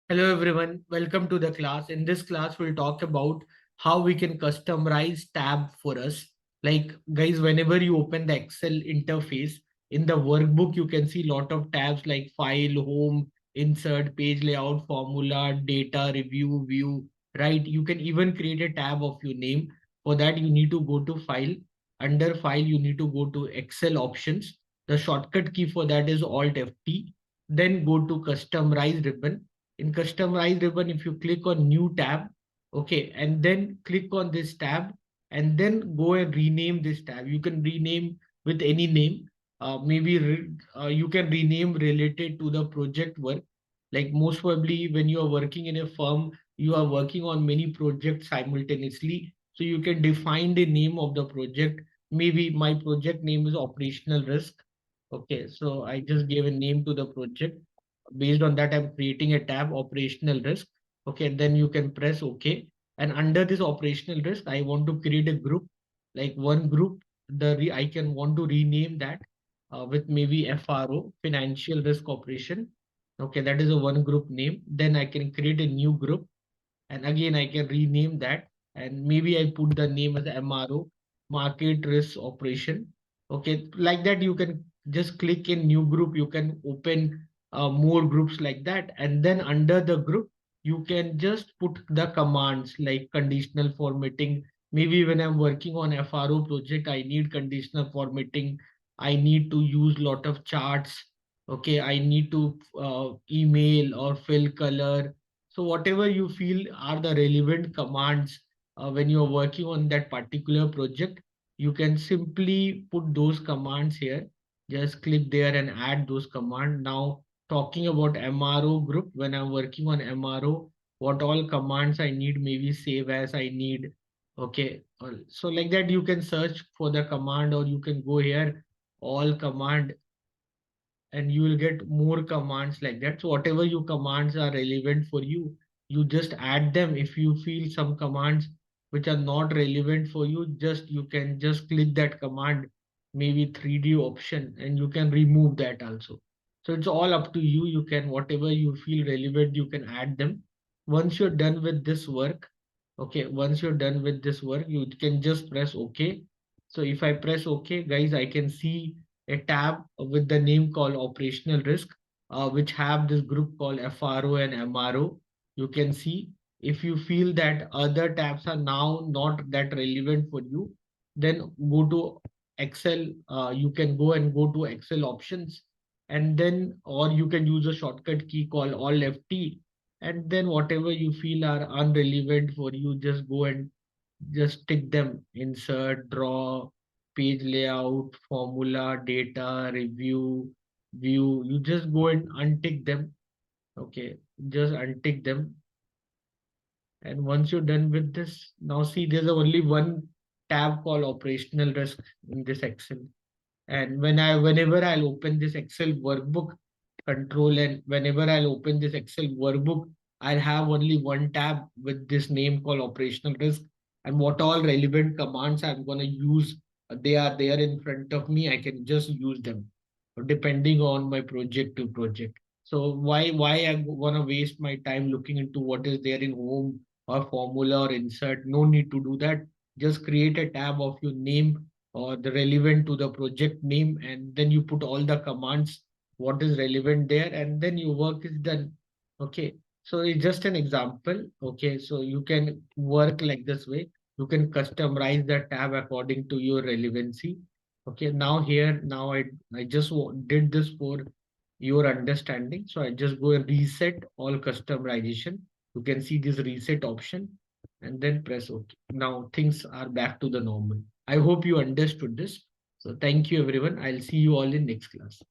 Hello everyone, welcome to the class. In this class, we'll talk about how we can customize tab for us. Like guys, whenever you open the Excel interface, in the workbook, you can see lot of tabs like file, home, insert, page layout, formula, data, review, view, right? You can even create a tab of your name. For that, you need to go to file. Under file, you need to go to Excel options. The shortcut key for that is Alt F-T. Then go to customize ribbon. In customize ribbon, if you click on new tab, okay, and then click on this tab and then go and rename this tab. You can rename with any name. You can rename related to the project work. Like most probably when you are working in a firm, you are working on many projects simultaneously. So you can define the name of the project. Maybe my project name is operational risk. Okay, so I just gave a name to the project. Based on that, I'm creating a tab operational risk. Okay, and then you can press OK. And under this operational risk, I want to create a group, like one group. I can want to rename that with maybe FRO, financial risk operation. Okay, that is a one group name. Then I can create a new group, and again I can rename that, and maybe I put the name as MRO, market risk operation. Okay, like that you can just click in new group, you can open more groups like that, and then under the group you can just put the commands like conditional formatting. Maybe when I'm working on FRO project, I need conditional formatting, I need to use lot of charts. Okay, I need to email or fill color. So whatever you feel are the relevant commands when you're working on that particular project, you can simply put those commands here. Just click there and add those commands. Now talking about MRO group, when I'm working on MRO, what all commands I need, maybe save as I need. Okay, so like that you can search for the command, or you can go here, all command, and you will get more commands like that. So whatever your commands are relevant for you, you just add them. If you feel some commands which are not relevant for you, just you can just click that command, maybe 3D option, and you can remove that also. So it's all up to you. You can, whatever you feel relevant, you can add them. Once you're done with this work, okay, once you're done with this work, you can just press OK. So if I press OK, guys, I can see a tab with the name called operational risk, which have this group called FRO and MRO. You can see, if you feel that other tabs are now not that relevant for you, then go to Excel. You can go and go to Excel options, and then, or you can use a shortcut key called Alt F-T, and then whatever you feel are unrelevant for you, just go and just tick them: insert, draw, page layout, formula, data, review, view. You just go and untick them. Okay, just untick them. And once you're done with this, now see, there's only one tab called operational risk in this Excel. And whenever I'll open this Excel workbook control, and whenever I'll open this Excel workbook, I'll have only one tab with this name called operational risk, and what all relevant commands I'm going to use, they are there in front of me. I can just use them depending on my project to project. So why I'm going to waste my time looking into what is there in home or formula or insert? No need to do that. Just create a tab of your name or the relevant to the project name, and then you put all the commands what is relevant there, and then your work is done. Okay, so it's just an example. Okay, so you can work like this way. You can customize the tab according to your relevancy. Okay, now here, now I just did this for your understanding. So I just go and reset all customization. You can see this reset option, and then press OK. Now things are back to the normal. I hope you understood this. So thank you everyone. I'll see you all in next class.